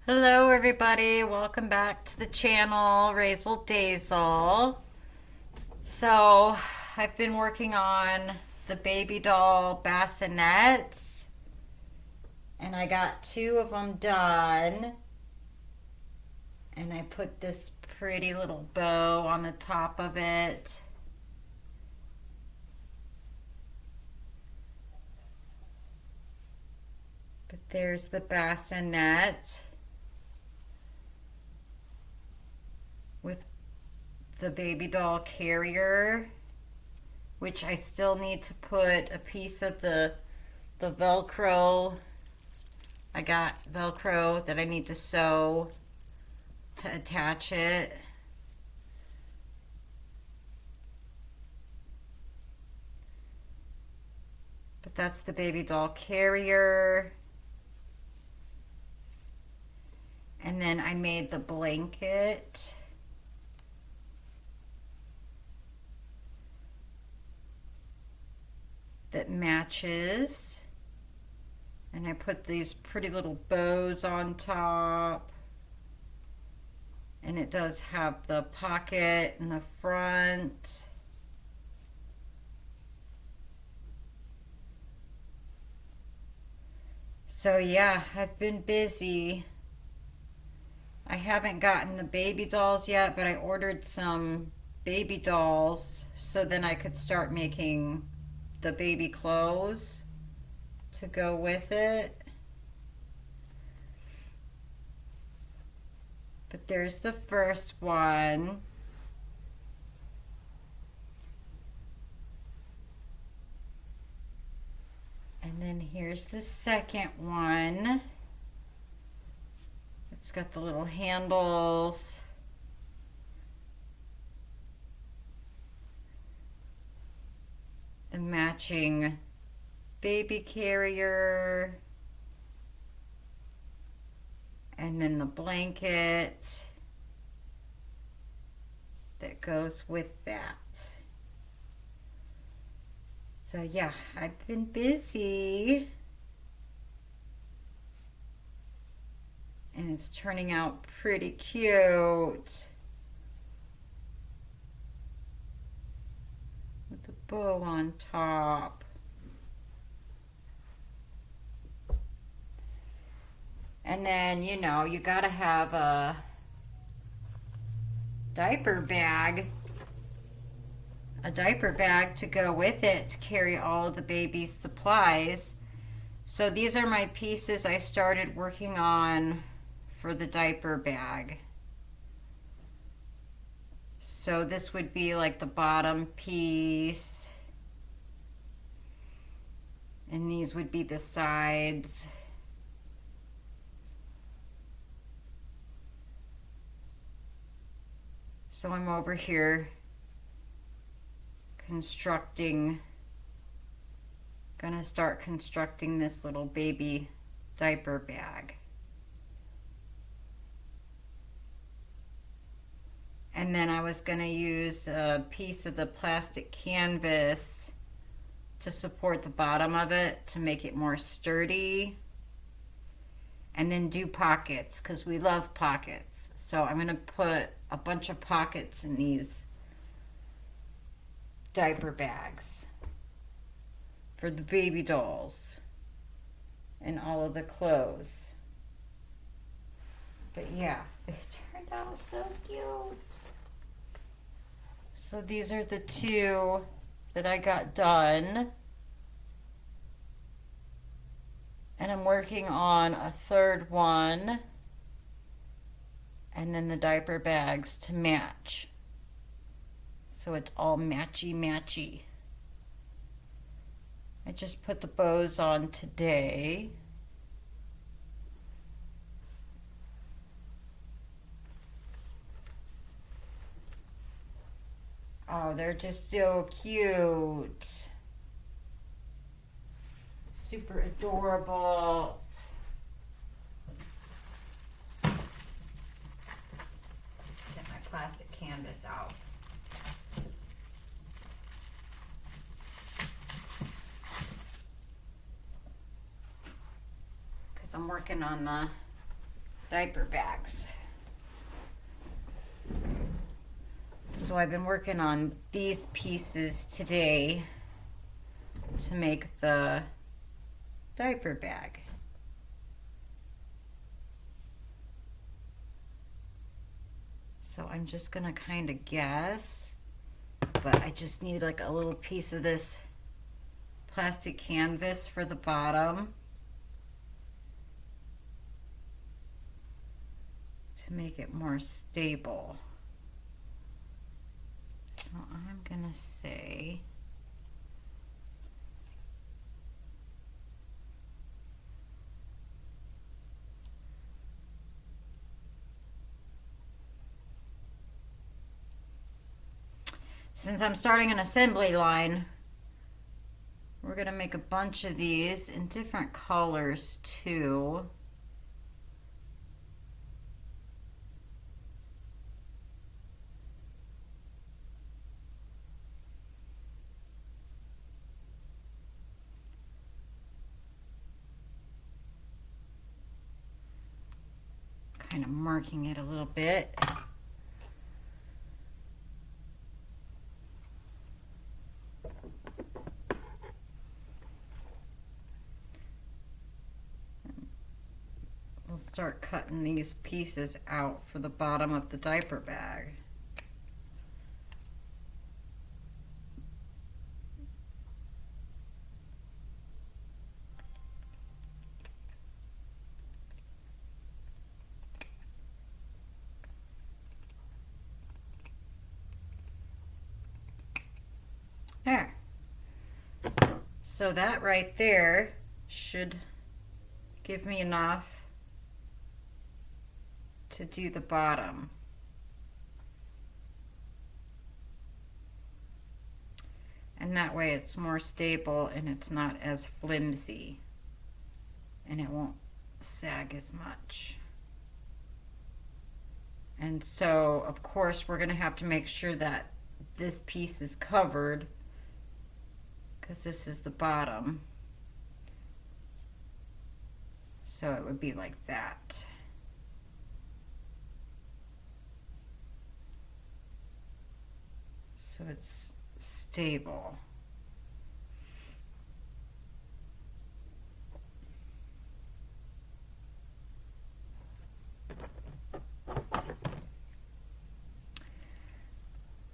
Hello everybody, welcome back to the channel, Razel Dazel. So, I've been working on the baby doll bassinets and I got two of them done. And I put this pretty little bow on the top of it. But there's the bassinet with the baby doll carrier, which I still need to put a piece of the Velcro. I got Velcro that I need to sew to attach it. But that's the baby doll carrier. And then I made the blanket. That matches. And I put these pretty little bows on top. And it does have the pocket in the front. So yeah, I've been busy. I haven't gotten the baby dolls yet, but I ordered some baby dolls so then I could start making the baby clothes to go with it. But there's the first one. And then here's the second one. It's got the little handles. The matching baby carrier. And then the blanket that goes with that. So yeah, I've been busy. And it's turning out pretty cute. With the bow on top. And then, you know, you gotta have a diaper bag. A diaper bag to go with it to carry all of the baby's supplies. So these are my pieces I started working on for the diaper bag. So this would be like the bottom piece. And these would be the sides. So I'm over here gonna start constructing this little baby diaper bag. And then I was gonna use a piece of the plastic canvas to support the bottom of it to make it more sturdy. And then do pockets, because we love pockets. So I'm gonna put a bunch of pockets in these diaper bags for the baby dolls and all of the clothes. But yeah, they turned out so cute. So these are the two that I got done. And I'm working on a third one. And then the diaper bags to match. So it's all matchy-matchy. I just put the bows on today. Oh, they're just so cute. Super adorable. Get my plastic canvas out. Because I'm working on the diaper bags. So I've been working on these pieces today to make the diaper bag. So I'm just gonna kind of guess, but I just need like a little piece of this plastic canvas for the bottom to make it more stable. So I'm gonna say since I'm starting an assembly line, we're gonna make a bunch of these in different colors too. Kind of marking it a little bit. We'll start cutting these pieces out for the bottom of the diaper bag. There. So that right there should give me enough to do the bottom. And that way it's more stable and it's not as flimsy and it won't sag as much. And so of course we're going to have to make sure that this piece is covered because this is the bottom. So it would be like that. So it's stable.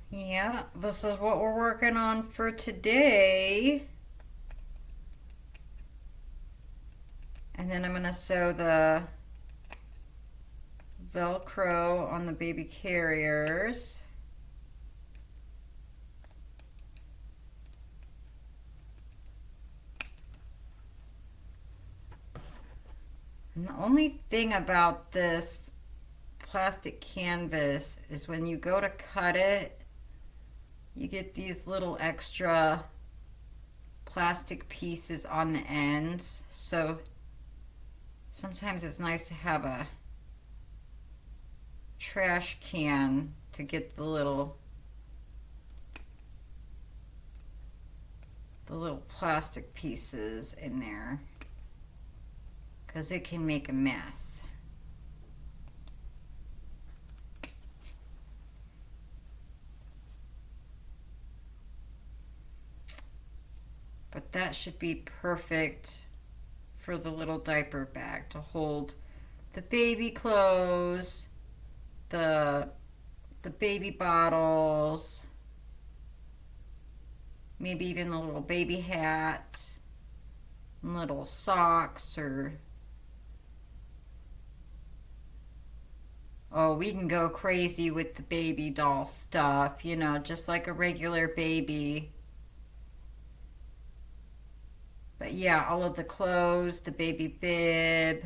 Yeah, this is what we're working on for today. And then I'm going to sew the Velcro on the baby carriers. And the only thing about this plastic canvas is when you go to cut it, you get these little extra plastic pieces on the ends. So sometimes it's nice to have a trash can to get the little plastic pieces in there, because it can make a mess. But that should be perfect for the little diaper bag to hold the baby clothes, the baby bottles, maybe even the little baby hat, and little socks, or oh, we can go crazy with the baby doll stuff, you know, just like a regular baby. But yeah, all of the clothes, the baby bib,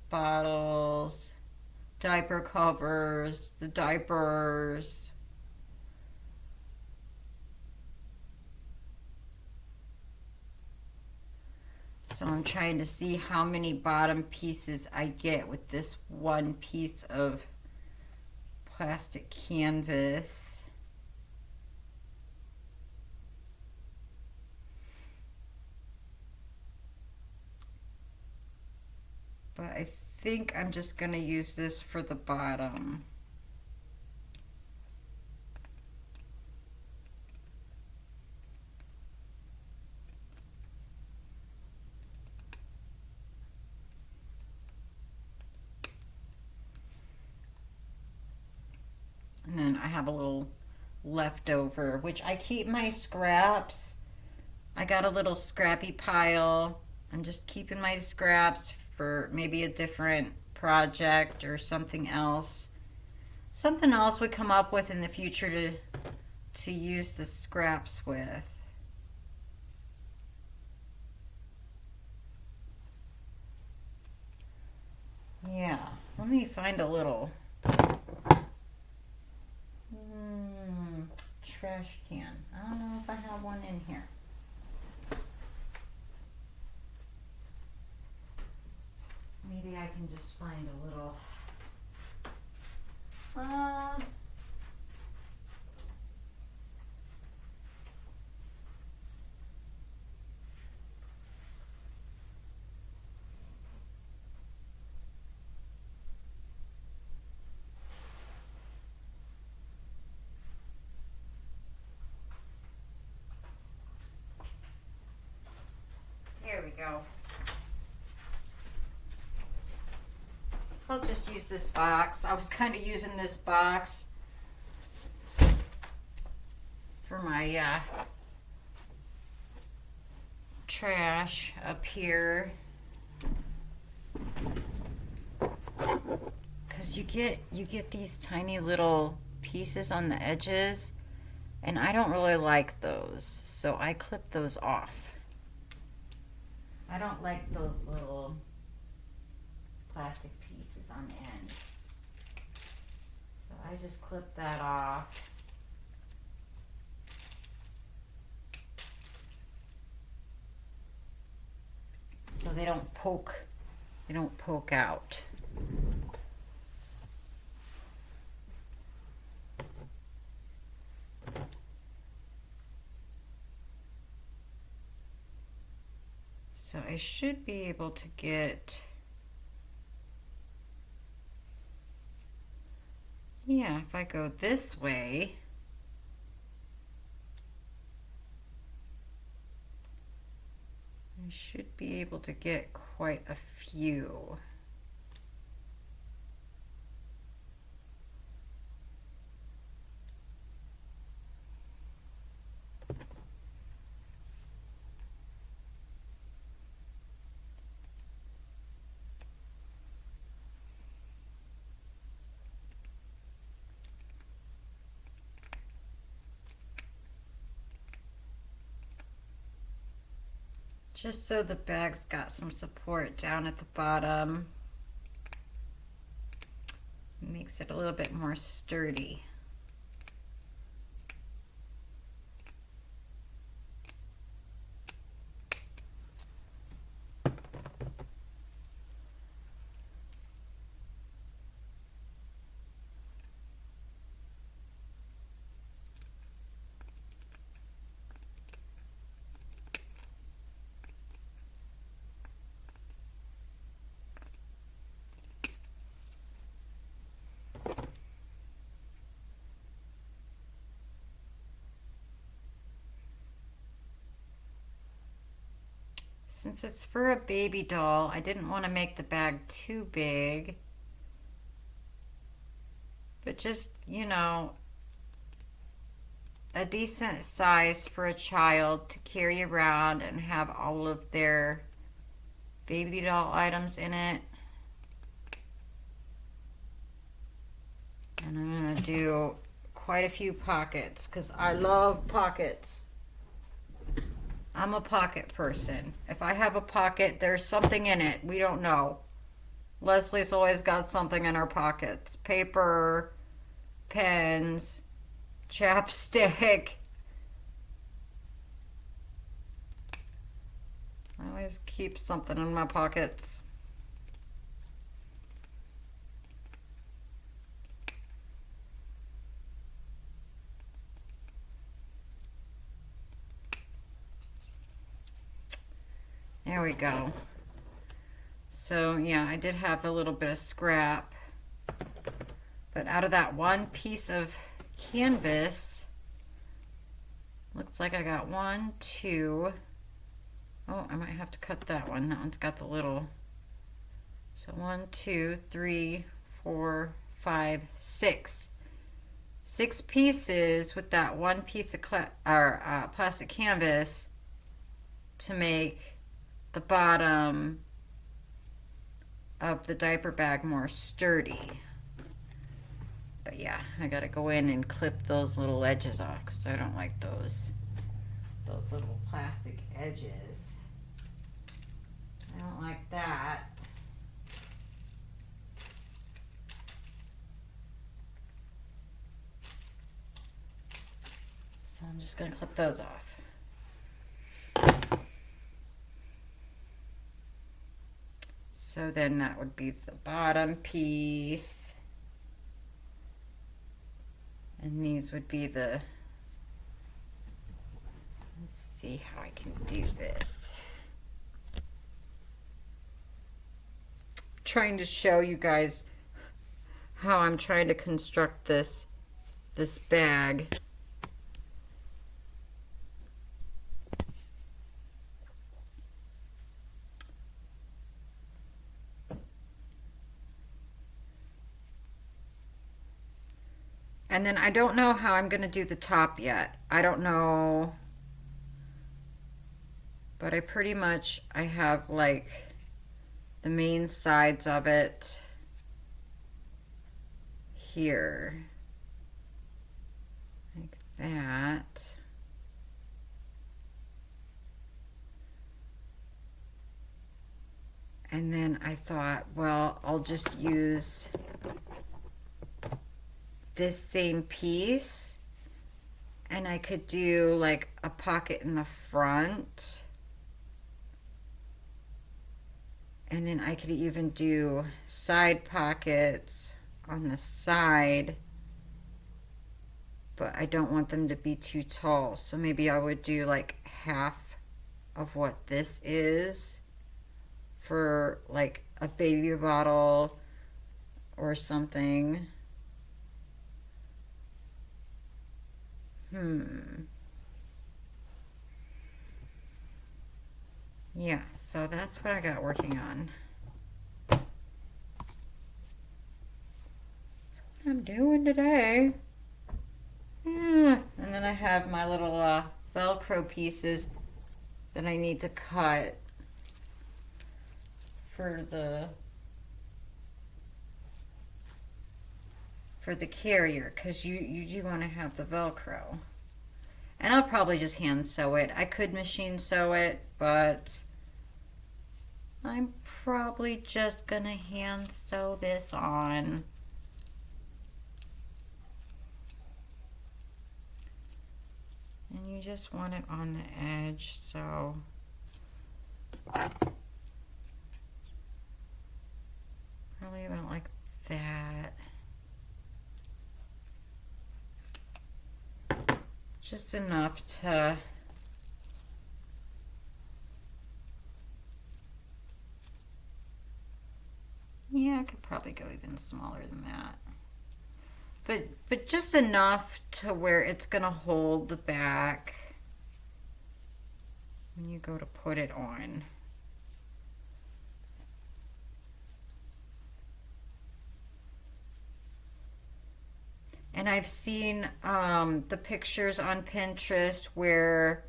bottles, diaper covers, the diapers. So I'm trying to see how many bottom pieces I get with this one piece of plastic canvas. But I think I'm just going to use this for the bottom. And then I have a little leftover, which I keep my scraps. I got a little scrappy pile. I'm just keeping my scraps for maybe a different project or something else. Something else we come up with in the future to use the scraps with. Yeah, let me find a little trash can. I don't know if I have one in here. Maybe I can just find a little. Here we go. I'll just use this box. I was kind of using this box for my trash up here, because you get these tiny little pieces on the edges, and I don't really like those, so I clip those off. I don't like those little plastic pieces on the end. So I just clip that off. So they don't poke out. So I should be able to get, yeah, if I go this way, I should be able to get quite a few. Just so the bag's got some support down at the bottom. Makes it a little bit more sturdy. Since it's for a baby doll, I didn't want to make the bag too big, but just, you know, a decent size for a child to carry around and have all of their baby doll items in it. And I'm going to do quite a few pockets because I love pockets. I'm a pocket person. If I have a pocket, there's something in it. We don't know. Leslie's always got something in her pockets. Paper, pens, chapstick. I always keep something in my pockets. There we go. So yeah, I did have a little bit of scrap, but out of that one piece of canvas, looks like I got one, two. Oh, I might have to cut that one. That one's got the little. So 1, 2, 3, 4, 5, 6. 6 pieces with that one piece of plastic canvas to make the bottom of the diaper bag more sturdy. But yeah, I gotta go in and clip those little edges off because I don't like those little plastic edges. I don't like that. So I'm just gonna clip those off. So then that would be the bottom piece. And these would be the, let's see how I can do this. Trying to show you guys how I'm trying to construct this bag. And then I don't know how I'm going to do the top yet. I don't know. But I have like the main sides of it here. Like that. And then I thought, well, I'll just use this same piece and I could do like a pocket in the front, and then I could even do side pockets on the side, but I don't want them to be too tall, so maybe I would do like half of what this is for like a baby bottle or something. Yeah, so that's what I got working on. That's what I'm doing today. Yeah. And then I have my little Velcro pieces that I need to cut for the carrier, because you do want to have the Velcro. And I'll probably just hand sew it. I could machine sew it, but I'm probably just gonna hand sew this on. And you just want it on the edge, so probably about like that. Just enough to yeah, I could probably go even smaller than that. But just enough to where it's gonna hold the back when you go to put it on. And I've seen the pictures on Pinterest where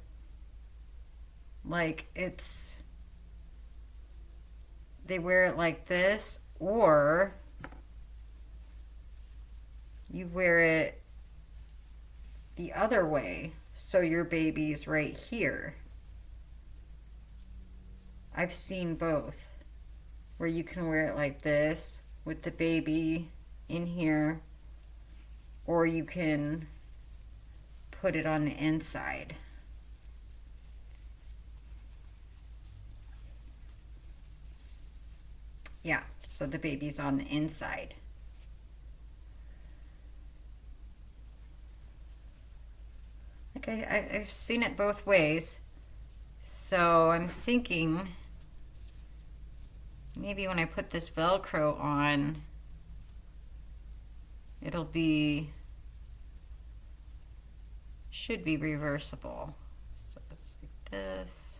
like they wear it like this, or you wear it the other way, so your baby's right here. I've seen both, where you can wear it like this with the baby in here, or you can put it on the inside. Yeah, so the baby's on the inside. Like I've seen it both ways, so I'm thinking maybe when I put this Velcro on, it'll be, should be reversible. So it's like this,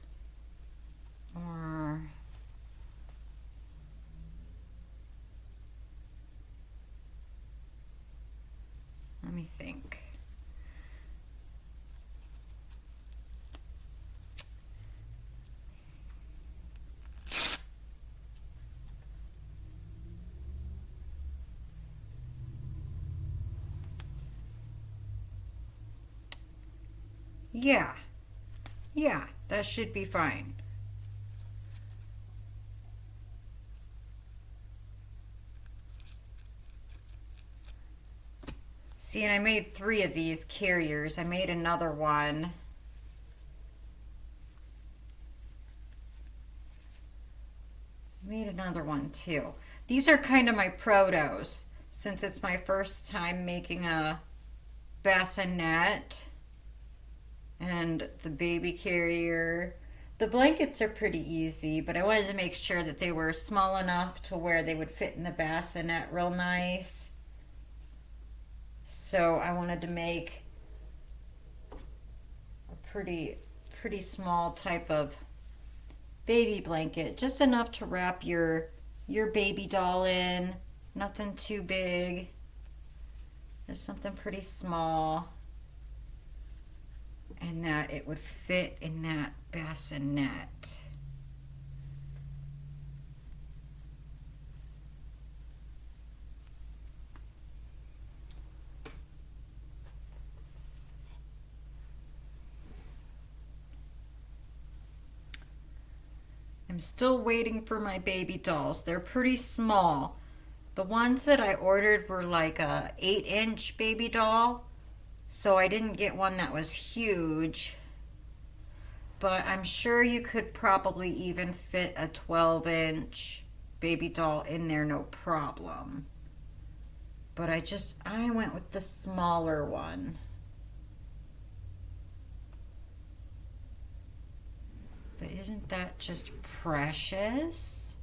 or let me think. Yeah, yeah, that should be fine. See, and I made 3 of these carriers. I made another one. Made another one too. These are kind of my protos since it's my first time making a bassinet and the baby carrier. The blankets are pretty easy, but I wanted to make sure that they were small enough to where they would fit in the bassinet real nice. So I wanted to make a pretty small type of baby blanket, just enough to wrap your baby doll in. Nothing too big. Just something pretty small. And that it would fit in that bassinet. I'm still waiting for my baby dolls. They're pretty small. The ones that I ordered were like a 8-inch baby doll. So I didn't get one that was huge, but I'm sure you could probably even fit a 12-inch baby doll in there, no problem. But I went with the smaller one. But isn't that just precious?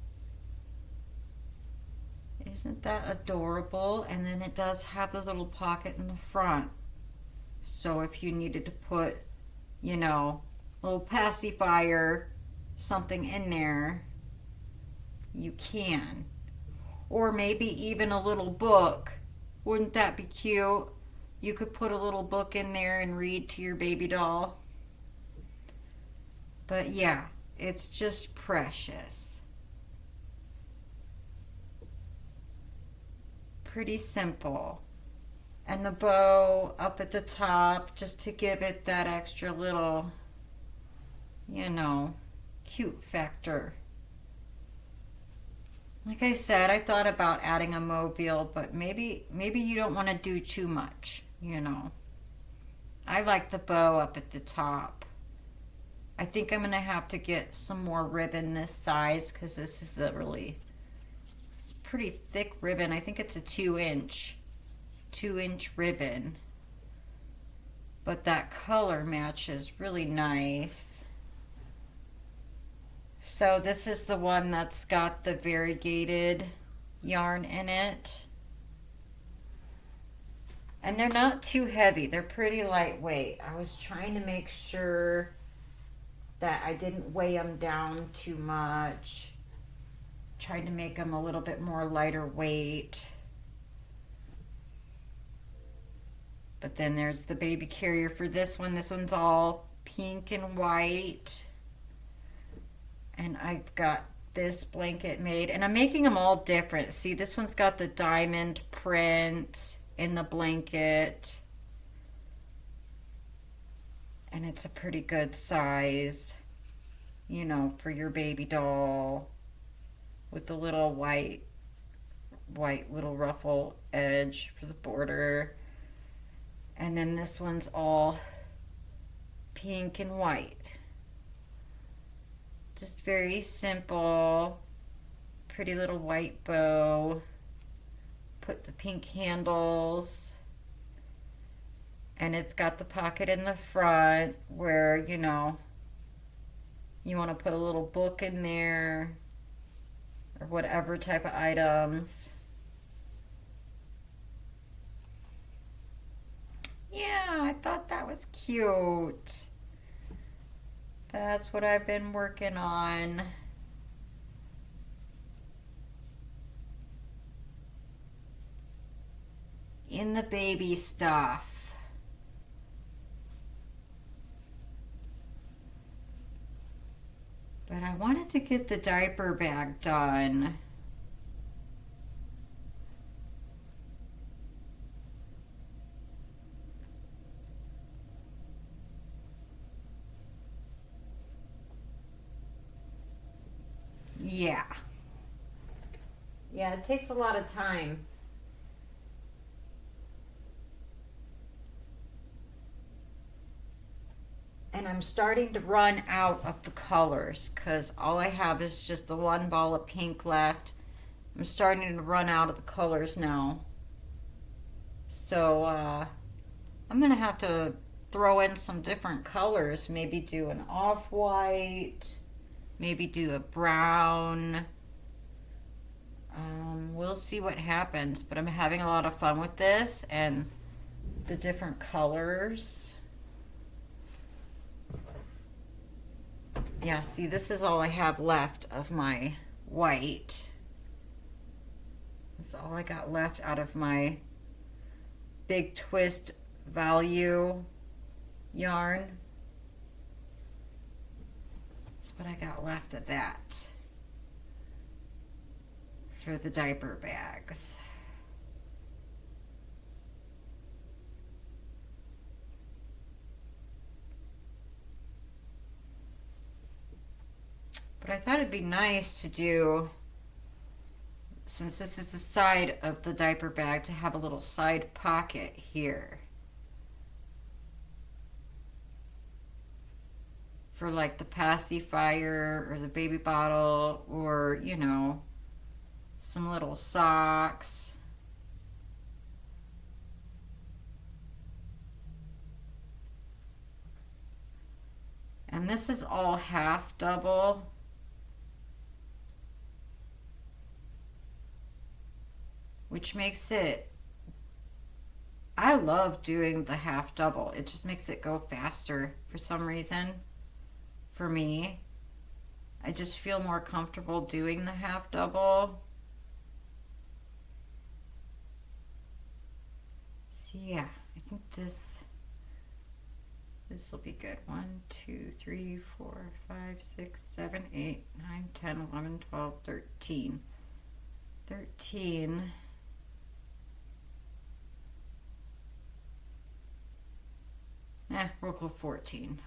Isn't that adorable? And then it does have the little pocket in the front. So if you needed to put, you know, a little pacifier, something in there, you can. Or maybe even a little book. Wouldn't that be cute? You could put a little book in there and read to your baby doll. But yeah, it's just precious. Pretty simple. And the bow up at the top just to give it that extra little, you know, cute factor. Like I said, I thought about adding a mobile, but maybe you don't want to do too much, you know. I like the bow up at the top. I think I'm going to have to get some more ribbon this size because this is it's pretty thick ribbon. I think it's a 2-inch ribbon, but that color matches really nice. So this is the one that's got the variegated yarn in it, and they're not too heavy. They're pretty lightweight. I was trying to make sure that I didn't weigh them down too much. Tried to make them a little bit more lighter weight. But then there's the baby carrier for this one. This one's all pink and white. And I've got this blanket made. And I'm making them all different. See, this one's got the diamond print in the blanket. And it's a pretty good size, you know, for your baby doll. With the little white little ruffle edge for the border. And then this one's all pink and white. Just very simple. Pretty little white bow. Put the pink handles. And it's got the pocket in the front where, you know, you want to put a little book in there. or whatever type of items. Yeah, I thought that was cute. That's what I've been working on. In the baby stuff. But I wanted to get the diaper bag done. Yeah. Yeah, it takes a lot of time. And I'm starting to run out of the colors because all I have is just the one ball of pink left. I'm starting to run out of the colors now. So I'm going to have to throw in some different colors. Maybe do an off-white. Maybe do a brown. We'll see what happens. But I'm having a lot of fun with this and the different colors. Yeah, see, this is all I have left of my white. That's all I got left out of my Big Twist Value yarn. That's what I got left of that for the diaper bags. But I thought it'd be nice to do, since this is the side of the diaper bag, to have a little side pocket here for like the pacifier or the baby bottle, or, you know, some little socks. And this is all half double. Which makes it, I love doing the half double. It just makes it go faster for some reason. For me, I just feel more comfortable doing the half double. So yeah, I think this will be good. 1, 2, 3, 4, 5, 6, 7, 8, 9, 10, 11, 12, 13. 13. We'll go 14.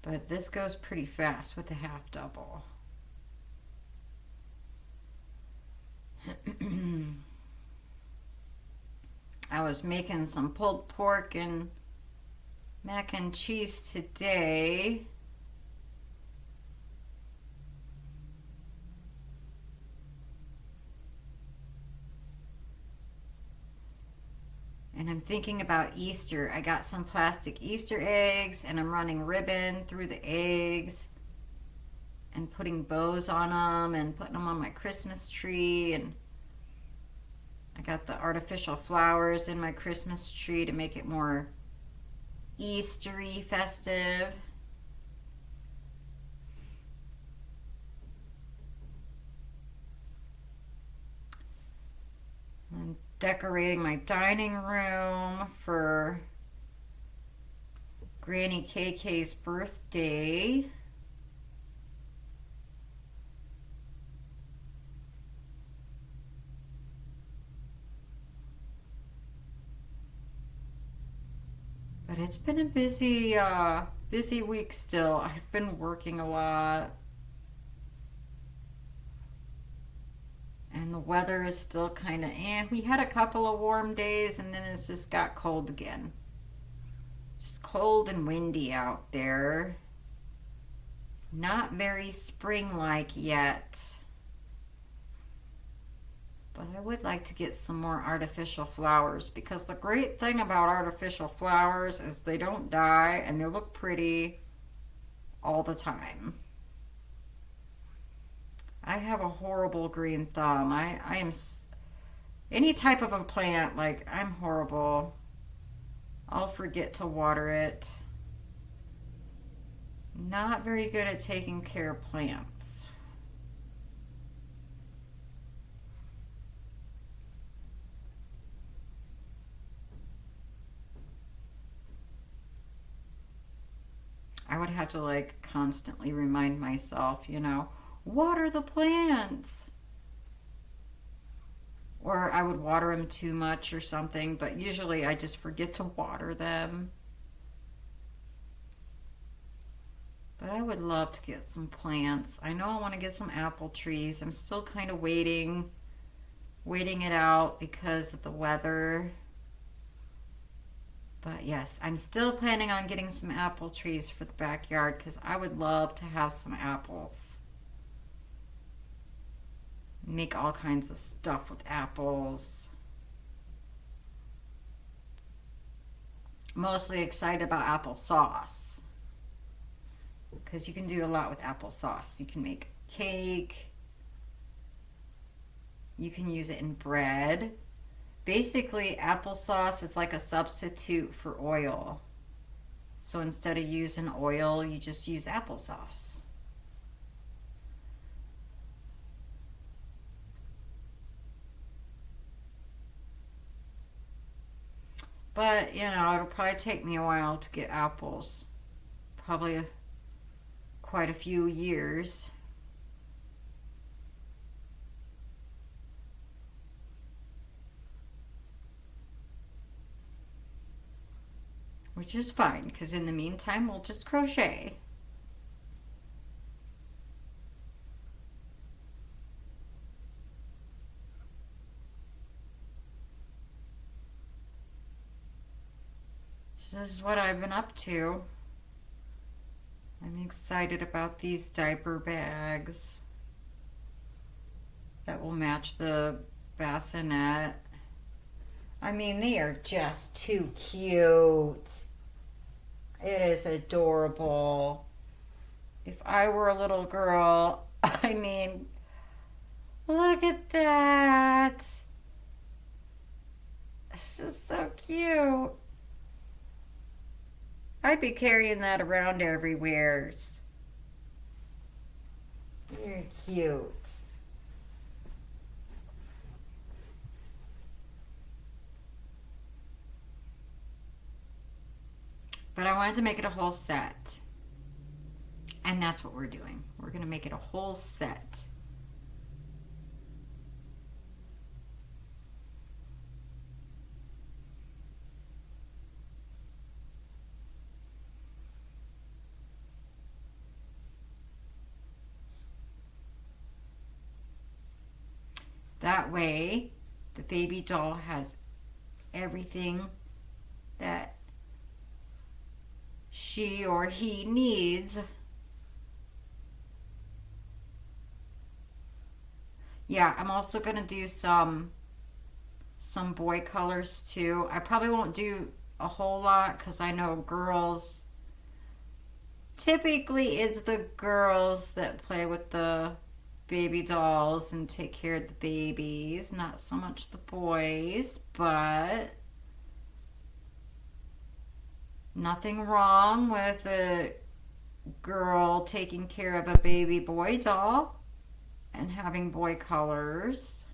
But this goes pretty fast with a half double. I was making some pulled pork and mac and cheese today. And I'm thinking about Easter. I got some plastic Easter eggs and I'm running ribbon through the eggs and putting bows on them and putting them on my Christmas tree. And I got the artificial flowers in my Christmas tree to make it more Eastery, festive. I'm decorating my dining room for Granny KK's birthday. But it's been a busy week still. I've been working a lot. And the weather is still kind of we had a couple of warm days and then it's just got cold again. Just cold and windy out there. Not very spring-like yet. But I would like to get some more artificial flowers, because the great thing about artificial flowers is they don't die and they look pretty all the time. I have a horrible green thumb. I am any type of a plant, like, I'm horrible. I'll forget to water it. Not very good at taking care of plants. I would have to like constantly remind myself, water the plants. Or I would water them too much or something, but usually I just forget to water them. But I would love to get some plants. I know I want to get some apple trees. I'm still kind of waiting it out because of the weather. But yes, I'm still planning on getting some apple trees for the backyard because I would love to have some apples. Make all kinds of stuff with apples. Mostly excited about applesauce, because you can do a lot with applesauce. You can make cake. You can use it in bread. Basically, applesauce is like a substitute for oil. So instead of using oil, you just use applesauce. But, it'll probably take me a while to get apples. Probably quite a few years. Which is fine, because in the meantime, we'll just crochet. So this is what I've been up to. I'm excited about these diaper bags that will match the bassinet. I mean, they are just too cute. It is adorable. If I were a little girl, I mean, look at that. This is so cute. I'd be carrying that around everywhere. Very cute. But I wanted to make it a whole set. And that's what we're doing. We're going to make it a whole set. That way, the baby doll has everything that she or he needs. Yeah, I'm also going to do some boy colors too. I probably won't do a whole lot because I know girls, typically it's the girls that play with the baby dolls and take care of the babies, not so much the boys, but nothing wrong with a girl taking care of a baby boy doll and having boy colors.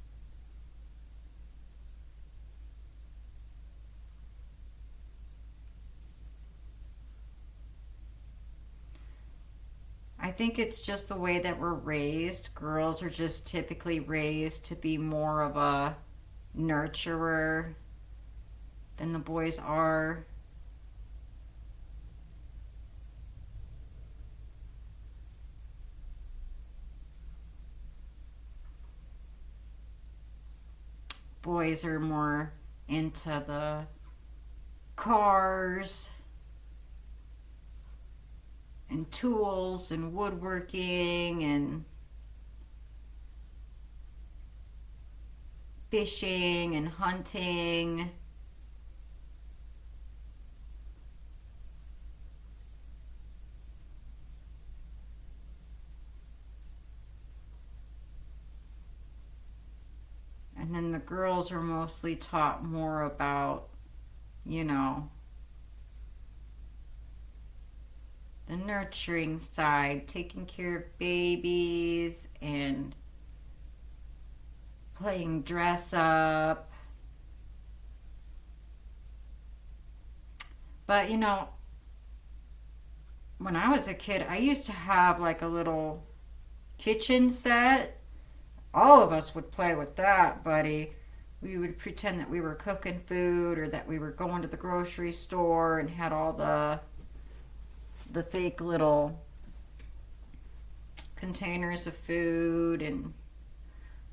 I think it's just the way that we're raised. Girls are just typically raised to be more of a nurturer than the boys are. Boys are more into the cars and tools and woodworking and fishing and hunting. And then the girls are mostly taught more about, you know, the nurturing side, taking care of babies and playing dress up. But, you know, when I was a kid, I used to have like a little kitchen set. All of us would play with that, buddy. We would pretend that we were cooking food or that we were going to the grocery store and had all the fake little containers of food, and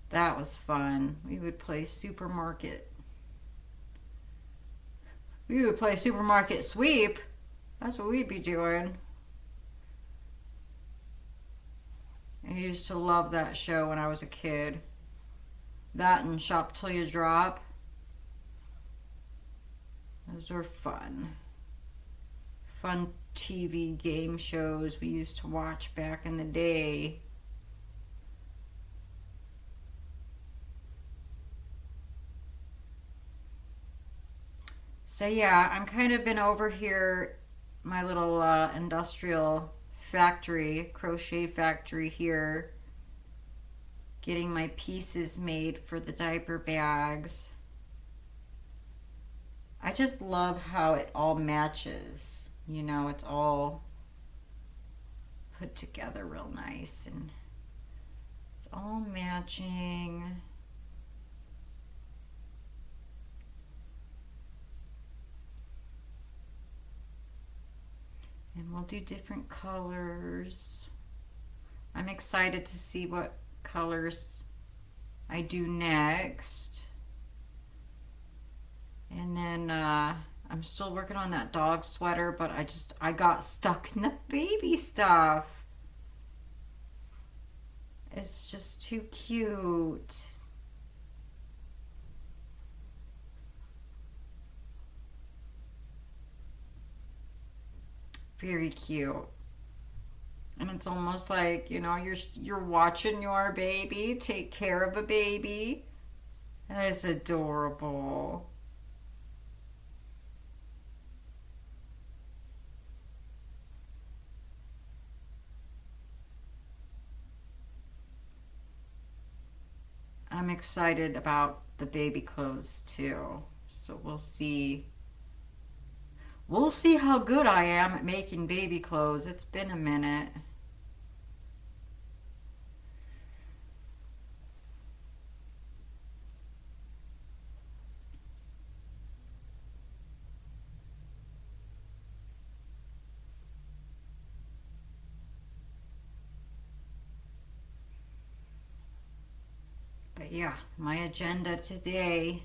that was fun. We would play supermarket. We would play supermarket sweep. That's what we'd be doing. I used to love that show when I was a kid. That and Shop Till You Drop. Those were fun. Fun TV game shows we used to watch back in the day. So yeah, I'm kind of been over here, my little industrial factory, crochet factory here, getting my pieces made for the diaper bags. I just love how it all matches. You know, it's all put together real nice and it's all matching. And we'll do different colors. I'm excited to see what colors I do next. And then I'm still working on that dog sweater, but I got stuck in the baby stuff. It's just too cute. Very cute. And it's almost like, you know, you're watching your baby take care of a baby. And it's adorable. I'm excited about the baby clothes too. So we'll see. We'll see how good I am at making baby clothes. It's been a minute. But yeah, my agenda today,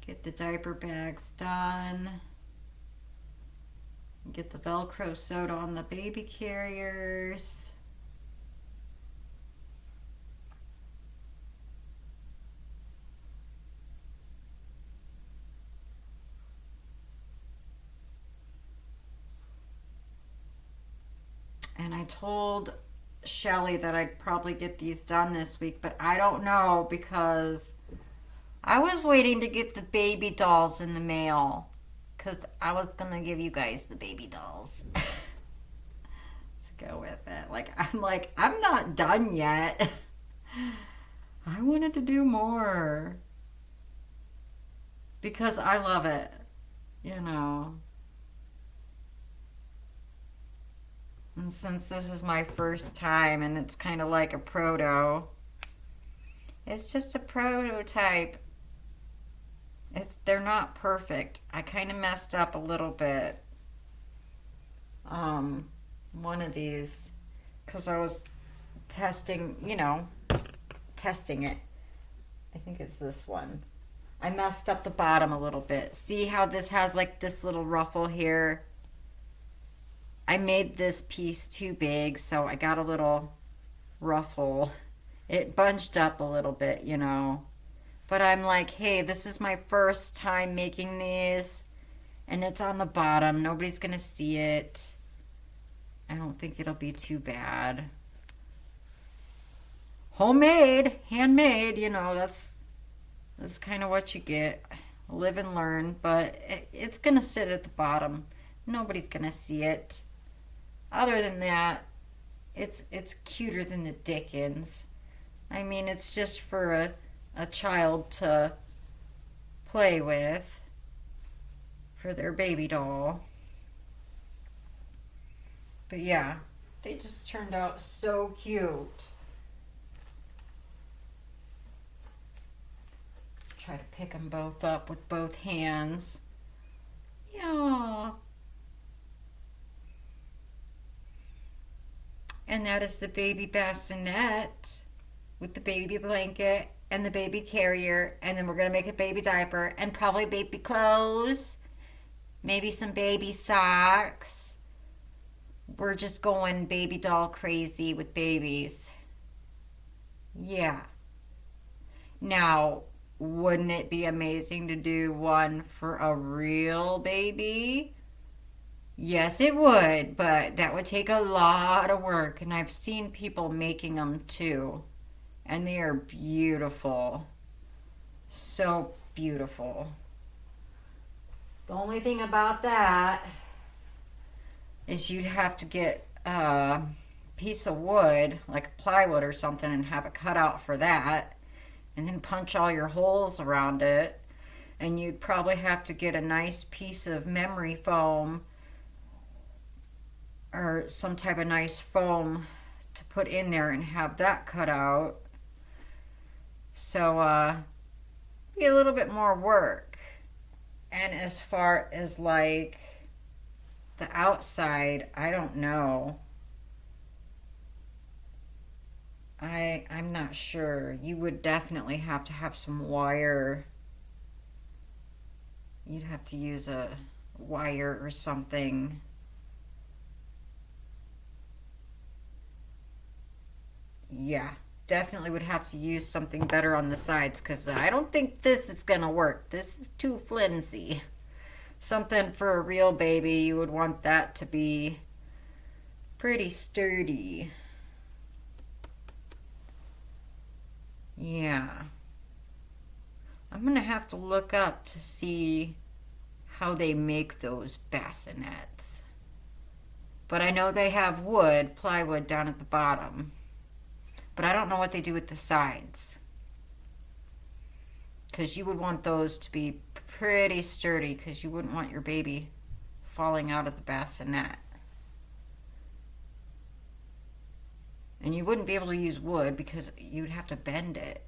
get the diaper bags done. Get the Velcro sewed on the baby carriers. And I told Shelly that I'd probably get these done this week, but I don't know because I was waiting to get the baby dolls in the mail. Because I was going to give you guys the baby dolls. Let's go with it. I'm not done yet. I wanted to do more. Because I love it. You know. And since this is my first time and it's kind of like a proto. It's just a prototype. They're not perfect. I kind of messed up a little bit. One of these, because I was testing, testing it. I think it's this one. I messed up the bottom a little bit. See how this has like this little ruffle here? I made this piece too big, so I got a little ruffle. It bunched up a little bit, But I'm like, hey, this is my first time making these, and it's on the bottom. Nobody's gonna see it. I don't think it'll be too bad. Homemade, handmade, you know, that's kind of what you get. Live and learn, but it's gonna sit at the bottom. Nobody's gonna see it. Other than that, it's cuter than the dickens. I mean, it's just for a child to play with for their baby doll. But yeah, they just turned out so cute. Try to pick them both up with both hands. Yeah. And that is the baby bassinet with the baby blanket and the baby carrier. And then we're going to make a baby diaper and probably baby clothes. Maybe some baby socks. We're just going baby doll crazy with babies. Yeah. Now, wouldn't it be amazing to do one for a real baby? Yes, it would, but that would take a lot of work, and I've seen people making them too, and they are beautiful. So beautiful. The only thing about that is you'd have to get a piece of wood, like plywood or something, and have it cut out for that, and then punch all your holes around it. And you'd probably have to get a nice piece of memory foam or some type of nice foam to put in there and have that cut out. So be a little bit more work. And as far as like the outside, I don't know. I'm not sure. You would definitely have to have some wire. You'd have to use a wire or something. Yeah, definitely would have to use something better on the sides because I don't think this is going to work. This is too flimsy. Something for a real baby, you would want that to be pretty sturdy. Yeah. I'm going to have to look up to see how they make those bassinets. But I know they have wood, plywood down at the bottom. But I don't know what they do with the sides. Because you would want those to be pretty sturdy because you wouldn't want your baby falling out of the bassinet. And you wouldn't be able to use wood because you'd have to bend it.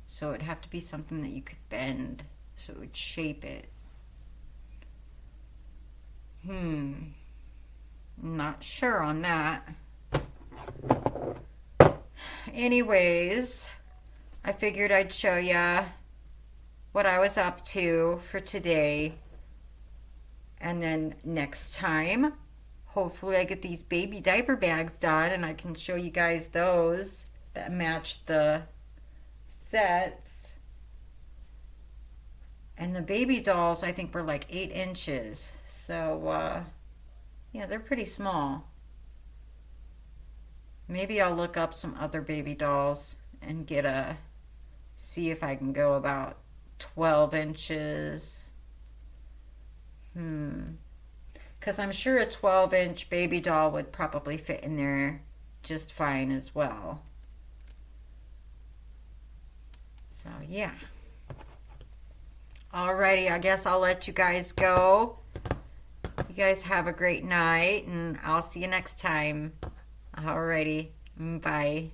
So it'd have to be something that you could bend so it would shape it. I'm not sure on that. Anyways, I figured I'd show ya what I was up to for today. And then next time, hopefully I get these baby diaper bags done and I can show you guys those that match the sets. And the baby dolls I think were like 8 inches. So, yeah, they're pretty small. Maybe I'll look up some other baby dolls and see if I can go about 12 inches. Because I'm sure a 12-inch baby doll would probably fit in there just fine as well. So, yeah. Alrighty, I guess I'll let you guys go. You guys have a great night, and I'll see you next time. Alrighty, bye.